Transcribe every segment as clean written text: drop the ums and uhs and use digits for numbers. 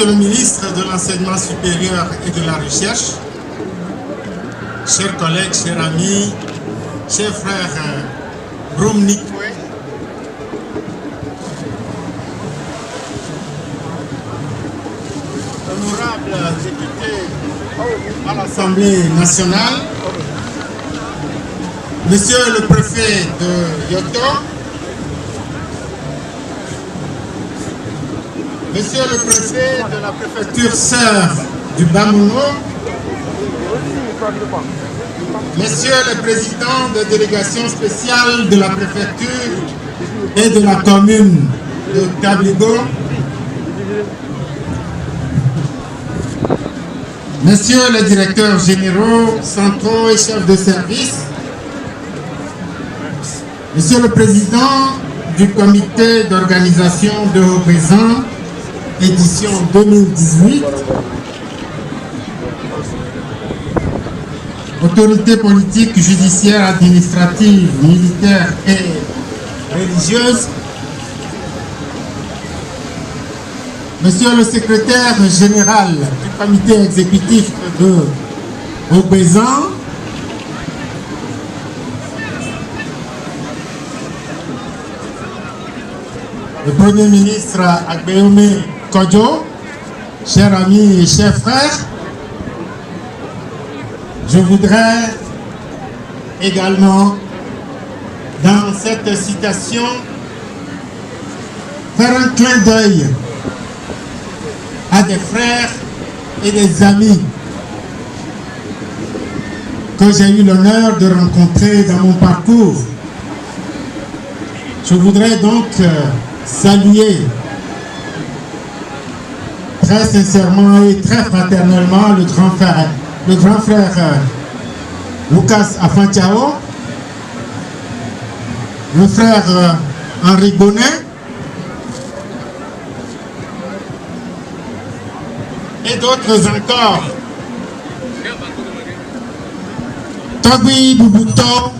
Monsieur le ministre de l'Enseignement supérieur et de la Recherche, chers collègues, chers amis, chers frères Brumnik, honorables députés à l'Assemblée nationale, Monsieur le préfet de Yoto, Monsieur le préfet de la préfecture sœur du Bamono, Messieurs les présidents de délégation spéciale de la préfecture et de la commune de Tabligo, Messieurs les directeurs généraux, centraux et chefs de service, Monsieur le président du comité d'organisation de Haut-Présent, édition 2018, autorités politiques, judiciaires, administratives, militaires et religieuses, Monsieur le secrétaire général du comité exécutif de Haut-Présent, le Premier ministre Agbeome Kodjo, chers amis et chers frères, je voudrais également, dans cette citation, faire un clin d'œil à des frères et des amis que j'ai eu l'honneur de rencontrer dans mon parcours. Je voudrais donc saluer très sincèrement et très fraternellement le grand frère Lucas Afantiao, le frère Henri Bonnet et d'autres encore. Tobi Bubuto,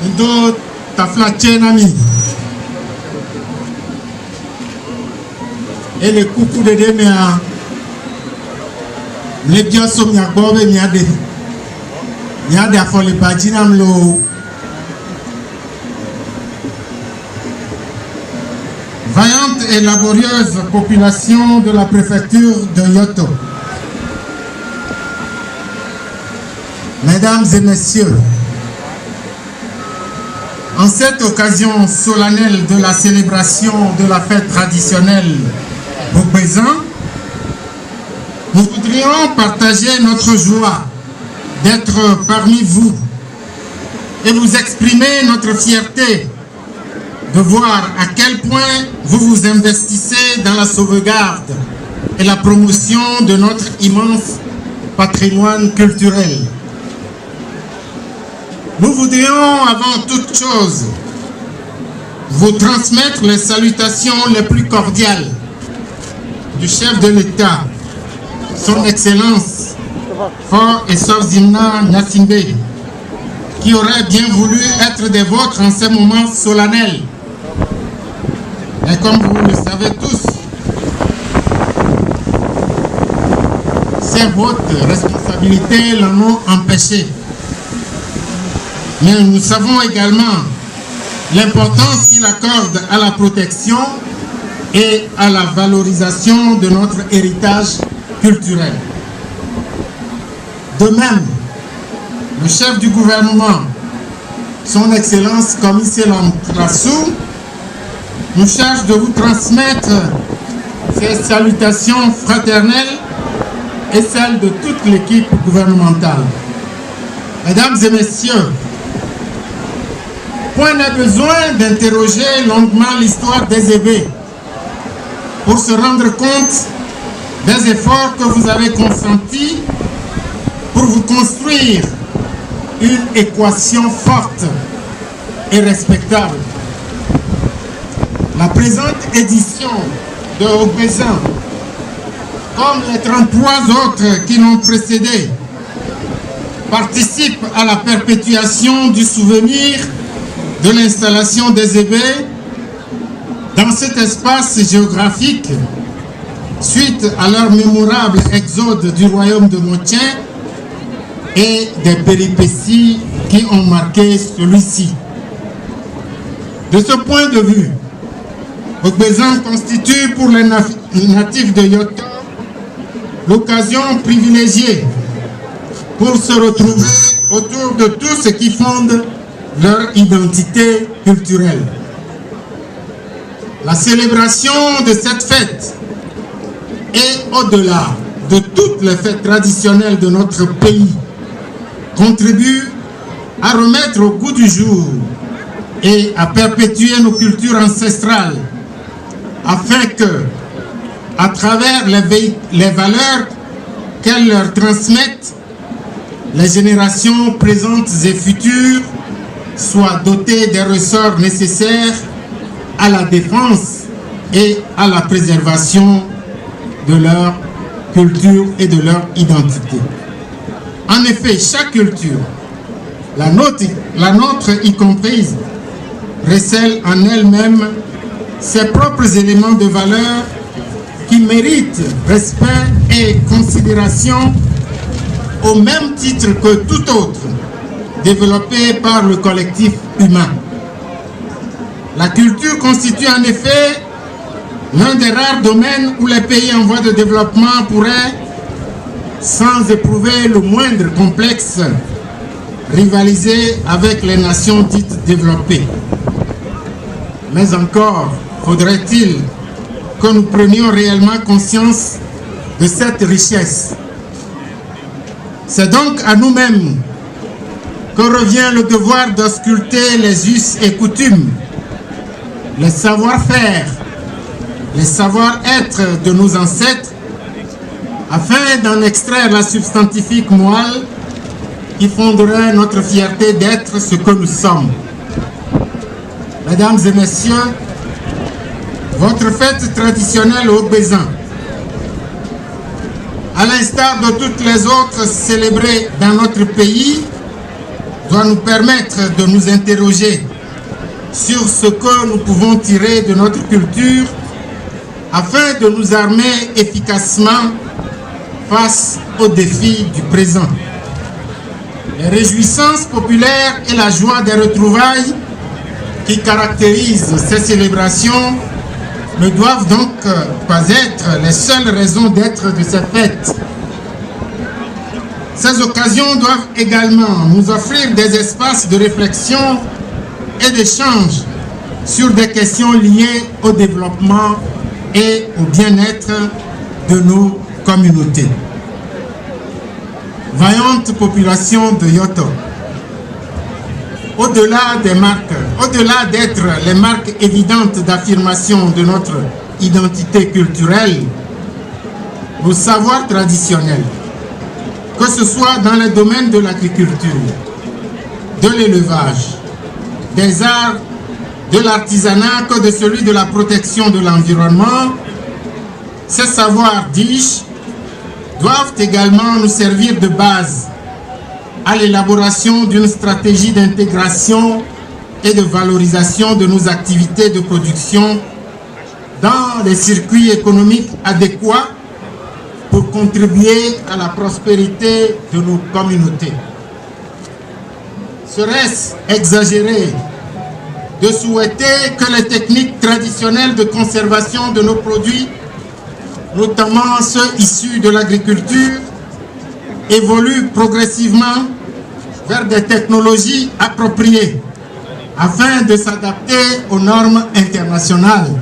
Ndo Taflachenami et le coucou de Demea, les biens sont mis à Bob et Niade à Folipajinam lo. Vaillante et laborieuse population de la préfecture de Yoto. Mesdames et messieurs, en cette occasion solennelle de la célébration de la fête traditionnelle au présent, nous voudrions partager notre joie d'être parmi vous et vous exprimer notre fierté de voir à quel point vous vous investissez dans la sauvegarde et la promotion de notre immense patrimoine culturel. Nous voudrions avant toute chose vous transmettre les salutations les plus cordiales du chef de l'État, son Excellence Fort et Zimna Nyasimbe, qui aurait bien voulu être des vôtres en ces moments solennels. Et comme vous le savez tous, ces votre responsabilités l'en ont empêché. Mais nous savons également l'importance qu'il accorde à la protection et à la valorisation de notre héritage culturel. De même, le chef du gouvernement, son Excellence Commissaire Lamprassou, nous charge de vous transmettre ces salutations fraternelles et celles de toute l'équipe gouvernementale. Mesdames et messieurs, point n'a besoin d'interroger longuement l'histoire des Ébés pour se rendre compte des efforts que vous avez consentis pour vous construire une équation forte et respectable. La présente édition de Haut-Présent, comme les 33 autres qui l'ont précédé, participe à la perpétuation du souvenir de l'installation des Hébés dans cet espace géographique suite à leur mémorable exode du royaume de Montien et des péripéties qui ont marqué celui-ci. De ce point de vue, Ogbezan constitue pour les natifs de Yoto l'occasion privilégiée pour se retrouver autour de tout ce qui fonde leur identité culturelle. La célébration de cette fête et au-delà de toutes les fêtes traditionnelles de notre pays contribue à remettre au goût du jour et à perpétuer nos cultures ancestrales afin que, à travers les valeurs qu'elles leur transmettent, les générations présentes et futures soient dotées des ressorts nécessaires à la défense et à la préservation de leur culture et de leur identité. En effet, chaque culture, la nôtre y comprise, recèle en elle-même ses propres éléments de valeur qui méritent respect et considération au même titre que tout autre développé par le collectif humain. La culture constitue en effet l'un des rares domaines où les pays en voie de développement pourraient, sans éprouver le moindre complexe, rivaliser avec les nations dites développées. Mais encore faudrait-il que nous prenions réellement conscience de cette richesse. C'est donc à nous-mêmes que revient le devoir d'ausculter les us et coutumes, les savoir-faire, les savoir-être de nos ancêtres, afin d'en extraire la substantifique moelle qui fonderait notre fierté d'être ce que nous sommes. Mesdames et messieurs, votre fête traditionnelle au Ogbezan, à l'instar de toutes les autres célébrées dans notre pays, doit nous permettre de nous interroger sur ce que nous pouvons tirer de notre culture afin de nous armer efficacement face aux défis du présent. Les réjouissances populaires et la joie des retrouvailles qui caractérisent ces célébrations ne doivent donc pas être les seules raisons d'être de cette fête. Ces occasions doivent également nous offrir des espaces de réflexion et d'échange sur des questions liées au développement et au bien-être de nos communautés. Vaillante population de Yoto, au-delà des marques, au-delà d'être les marques évidentes d'affirmation de notre identité culturelle, nos savoirs traditionnels, que ce soit dans les domaines de l'agriculture, de l'élevage, des arts, de l'artisanat, que de celui de la protection de l'environnement, ces savoirs, dis-je, doivent également nous servir de base à l'élaboration d'une stratégie d'intégration et de valorisation de nos activités de production dans des circuits économiques adéquats pour contribuer à la prospérité de nos communautés. Serait-ce exagéré de souhaiter que les techniques traditionnelles de conservation de nos produits, notamment ceux issus de l'agriculture, évoluent progressivement vers des technologies appropriées afin de s'adapter aux normes internationales?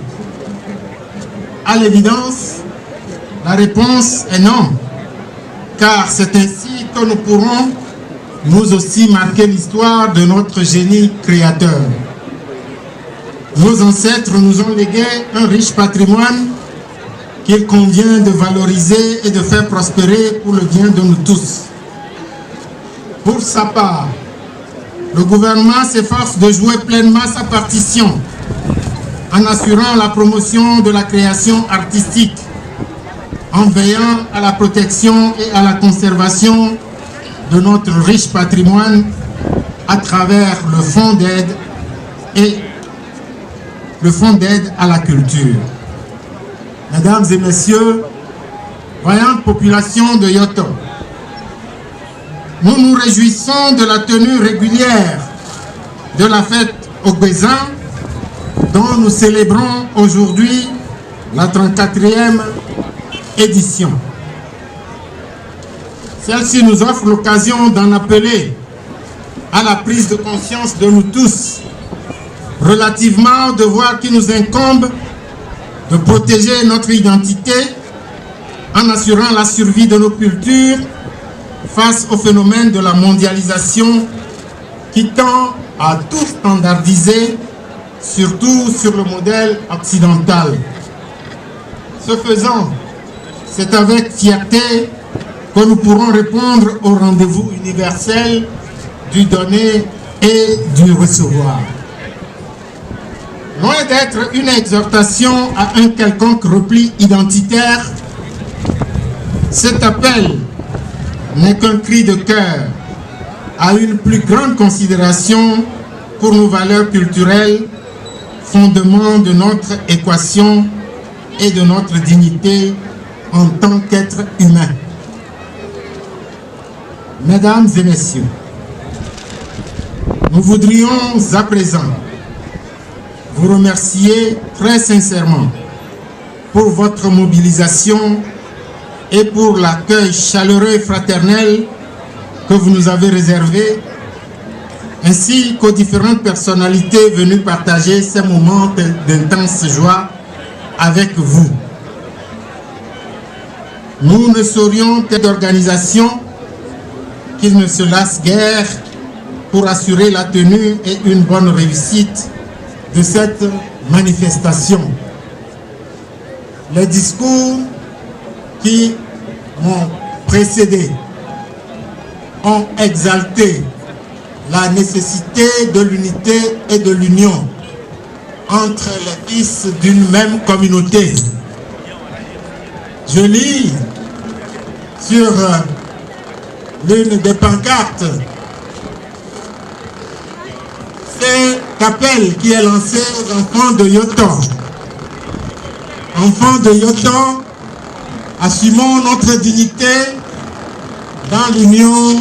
À l'évidence, la réponse est non, car c'est ainsi que nous pourrons nous aussi marquer l'histoire de notre génie créateur. Nos ancêtres nous ont légué un riche patrimoine qu'il convient de valoriser et de faire prospérer pour le bien de nous tous. Pour sa part, le gouvernement s'efforce de jouer pleinement sa partition en assurant la promotion de la création artistique, en veillant à la protection et à la conservation de notre riche patrimoine à travers le fonds d'aide et le fonds d'aide à la culture. Mesdames et messieurs, voyante population de Yoto, nous nous réjouissons de la tenue régulière de la fête Ogbezan dont nous célébrons aujourd'hui la 34e édition. Celle-ci nous offre l'occasion d'en appeler à la prise de conscience de nous tous relativement au devoir qui nous incombe de protéger notre identité en assurant la survie de nos cultures face au phénomène de la mondialisation qui tend à tout standardiser, surtout sur le modèle occidental. Ce faisant, c'est avec fierté que nous pourrons répondre au rendez-vous universel du donner et du recevoir. Loin d'être une exhortation à un quelconque repli identitaire, cet appel n'est qu'un cri de cœur à une plus grande considération pour nos valeurs culturelles, fondement de notre équation et de notre dignité en tant qu'être humain. Mesdames et messieurs, nous voudrions à présent vous remercier très sincèrement pour votre mobilisation et pour l'accueil chaleureux et fraternel que vous nous avez réservé, ainsi qu'aux différentes personnalités venues partager ces moments d'intense joie avec vous. Nous ne serions telle organisation qu'ils ne se lassent guère pour assurer la tenue et une bonne réussite de cette manifestation. Les discours qui m'ont précédé ont exalté la nécessité de l'unité et de l'union entre les fils d'une même communauté. Je lis sur l'une des pancartes cet appel qui est lancé aux enfants de Yoto. Enfants de Yoto, assumons notre dignité dans l'union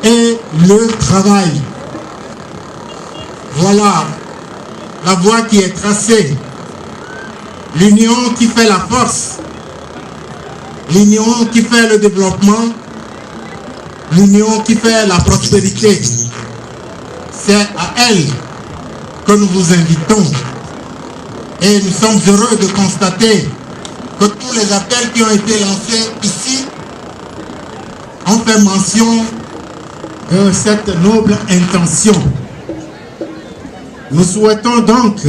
et le travail. Voilà la voie qui est tracée. L'union qui fait la force. L'union qui fait le développement. L'union qui fait la prospérité. C'est à elle que nous vous invitons. Et nous sommes heureux de constater que tous les appels qui ont été lancés ici ont fait mention de cette noble intention. Nous souhaitons donc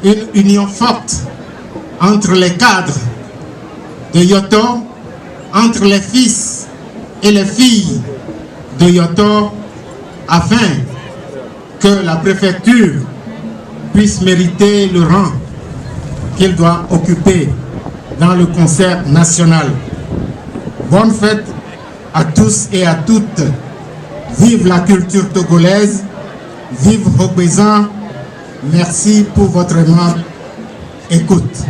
une union forte entre les cadres de Yoto, entre les fils et les filles de Yoto, afin que la préfecture puisse mériter le rang qu'il doit occuper dans le concert national. Bonne fête à tous et à toutes. Vive la culture togolaise, vive Ogbezan. Merci pour votre aimable écoute.